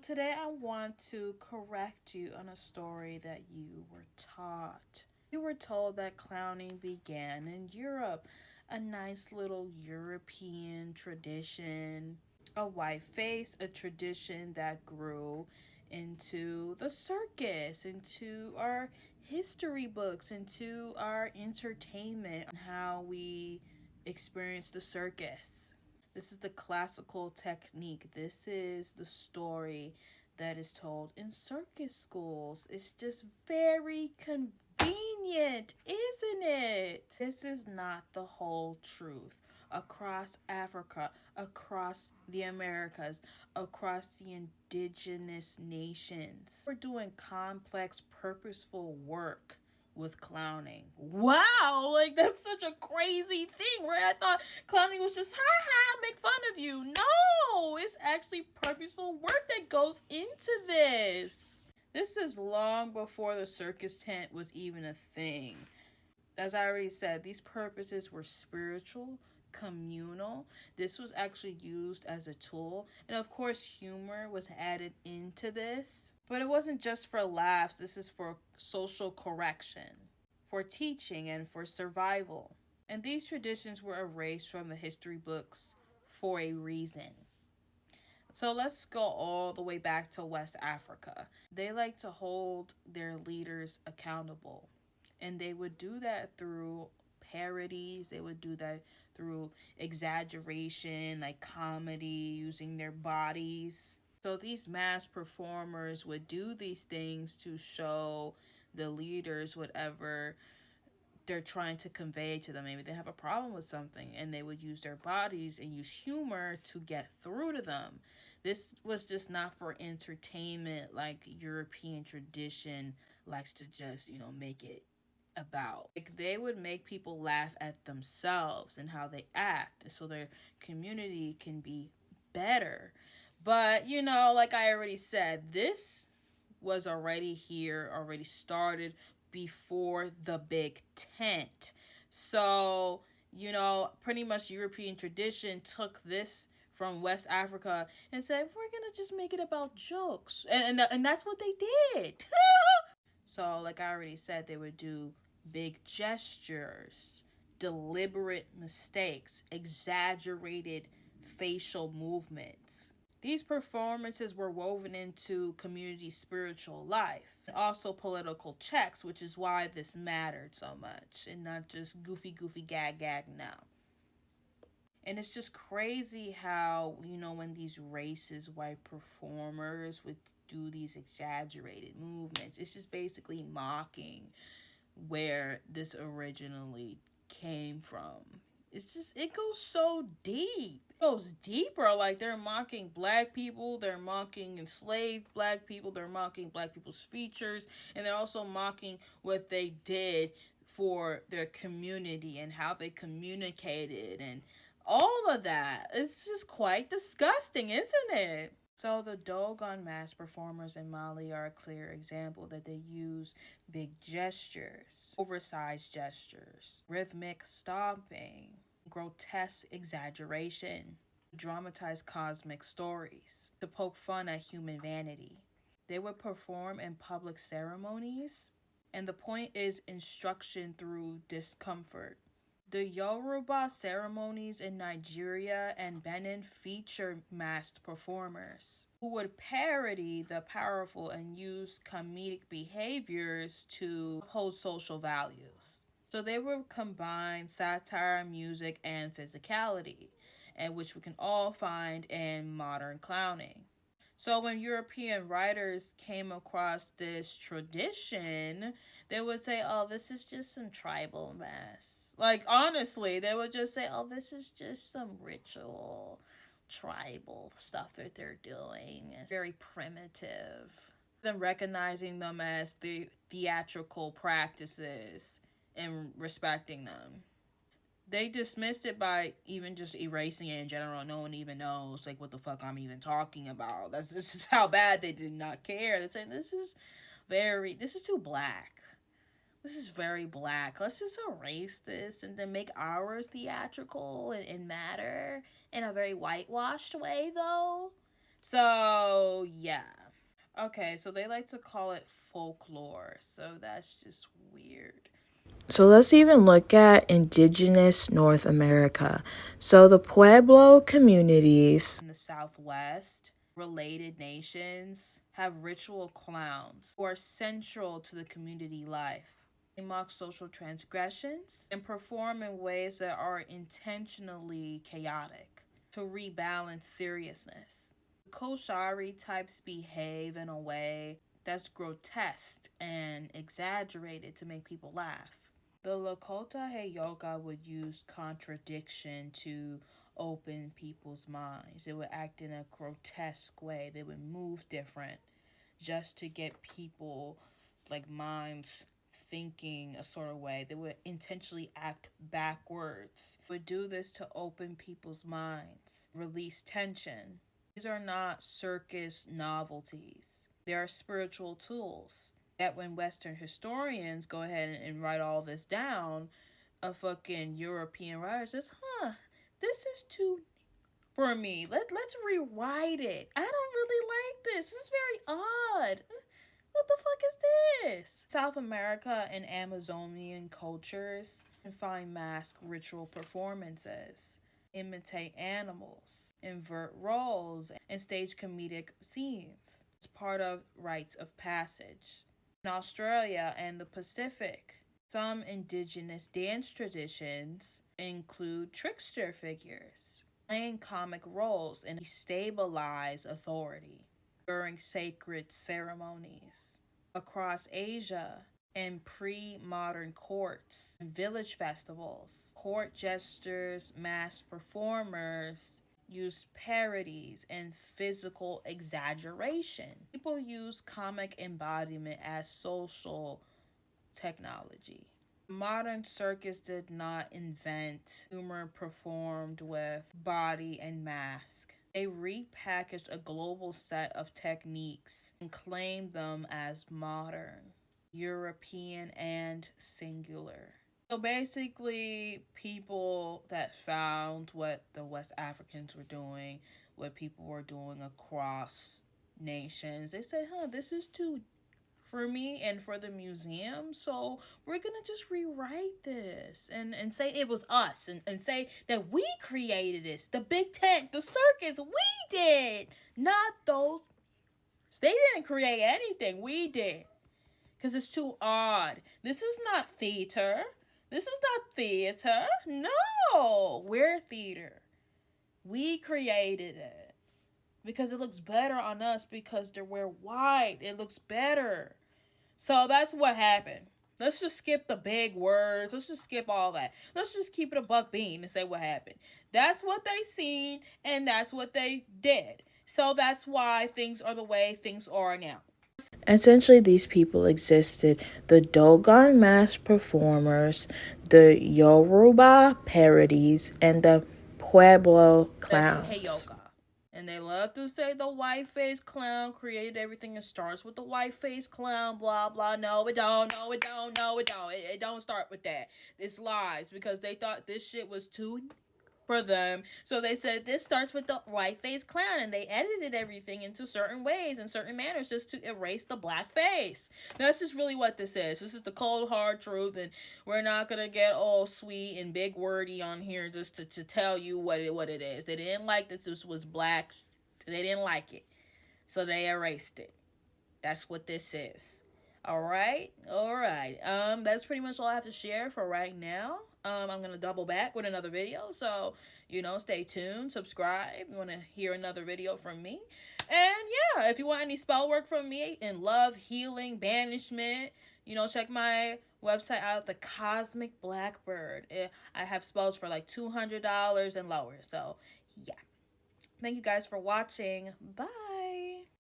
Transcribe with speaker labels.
Speaker 1: Today I want to correct you on a story that you were taught. You were told that clowning began in Europe, a nice little European tradition. A white face, a tradition that grew into the circus, into our history books, into our entertainment, how we experience the circus. This is the classical technique. This is the story that is told in circus schools. It's just very convenient, isn't it? This is not the whole truth. Across Africa, across the Americas, across the indigenous nations, we're doing complex, purposeful work with clowning. Wow, like that's such a crazy thing, right? I thought clowning was just ha ha, make fun of you. No, it's actually purposeful work that goes into this. This is long before the circus tent was even a thing. As I already said, these purposes were spiritual, communal. This was actually used as a tool. And of course, humor was added into this. But it wasn't just for laughs. This is for social correction, for teaching, and for survival. And these traditions were erased from the history books for a reason. So let's go all the way back to West Africa. They like to hold their leaders accountable. And they would do that through parodies. They would do that through exaggeration, like comedy, using their bodies. So these mass performers would do these things to show the leaders whatever they're trying to convey to them. Maybe they have a problem with something and they would use their bodies and use humor to get through to them. This was just not for entertainment like European tradition likes to just, make it about. Like they would make people laugh at themselves and how they act so their community can be better. But, like I already said, this was already here, already started before the big tent. So, pretty much European tradition took this from West Africa and said, we're going to just make it about jokes. And that's what they did. So, like I already said, they would do big gestures, deliberate mistakes, exaggerated facial movements. These performances were woven into community spiritual life, and also political checks, which is why this mattered so much, and not just goofy, gag, no. And it's just crazy how, when these racist white performers would do these exaggerated movements, it's just basically mocking where this originally came from. It goes so deep. It goes deeper. Like they're mocking black people, they're mocking enslaved black people, they're mocking black people's features, and they're also mocking what they did for their community and how they communicated and all of that. It's just quite disgusting, isn't it? So the Dogon mass performers in Mali are a clear example that they use big gestures, oversized gestures, rhythmic stomping, grotesque exaggeration, dramatize cosmic stories, to poke fun at human vanity. They would perform in public ceremonies, and the point is instruction through discomfort. The Yoruba ceremonies in Nigeria and Benin feature masked performers who would parody the powerful and use comedic behaviors to uphold social values. So they would combine satire, music, and physicality, and which we can all find in modern clowning. So when European writers came across this tradition, they would say, oh, this is just some tribal mess. Like, honestly, they would just say, oh, this is just some ritual, tribal stuff that they're doing. It's very primitive. Then recognizing them as the theatrical practices and respecting them. They dismissed it by even just erasing it in general. No one even knows what the fuck I'm even talking about. This is how bad they did not care. They're saying this is too black. This is very black. Let's just erase this and then make ours theatrical and matter in a very whitewashed way though. So, yeah. Okay, so they like to call it folklore, so that's just weird.
Speaker 2: So let's even look at indigenous North America. So the Pueblo communities
Speaker 1: In the Southwest, related nations have ritual clowns who are central to the community life. They mock social transgressions and perform in ways that are intentionally chaotic to rebalance seriousness. Koshari types behave in a way that's grotesque and exaggerated to make people laugh. The Lakota heyoka would use contradiction to open people's minds. They would act in a grotesque way. They would move different just to get people like minds thinking a sort of way. They would intentionally act backwards. They would do this to open people's minds, release tension. These are not circus novelties. They are spiritual tools. That when Western historians go ahead and write all this down, a fucking European writer says, this is too for me. Let's rewrite it. I don't really like this. This is very odd. What the fuck is this? South America and Amazonian cultures can find mask ritual performances, imitate animals, invert roles, and stage comedic scenes. It's part of rites of passage. In Australia and the Pacific, some indigenous dance traditions include trickster figures, playing comic roles and destabilize authority during sacred ceremonies. Across Asia and pre-modern courts and village festivals, court jesters, mass performers use parodies and physical exaggeration. People use comic embodiment as social technology. Modern circus did not invent humor performed with body and mask. They repackaged a global set of techniques and claimed them as modern, European, and singular. So basically, people that found what the West Africans were doing, what people were doing across nations, they said, this is too for me and for the museum. So we're gonna just rewrite this and say it was us and say that we created this. The big tent, the circus, we did. Not those. They didn't create anything. We did. Because it's too odd. This is not theater. This is not theater. No. We're theater. We created it. Because it looks better on us because we're white. It looks better. So that's what happened. Let's just skip the big words. Let's just skip all that. Let's just keep it a buck bean and say what happened. That's what they seen and that's what they did. So that's why things are the way things are now.
Speaker 2: essentially these people existed: the Dogon mask performers, the Yoruba parodies, and the Pueblo clowns.
Speaker 1: Heyoka. And they love to say the white face clown created everything. It starts with the white face clown, blah, blah. No, it don't. No, it don't. No, it don't. It don't start with that. It's lies because they thought this shit was too for them. So they said this starts with the white face clown, and they edited everything into certain ways and certain manners just to erase the black face. That's just really what this is. This is the cold hard truth, and we're not gonna get all sweet and big wordy on here just to tell you what it is. They didn't like that this was black. They didn't like it, so they erased it. That's what this is. All right. That's pretty much all I have to share for right now. I'm gonna double back with another video, so stay tuned, subscribe. You want to hear another video from me, and yeah, if you want any spell work from me in love, healing, banishment, check my website out, the Cosmic Blackbird. I have spells for like $200 and lower. So yeah, thank you guys for watching. Bye.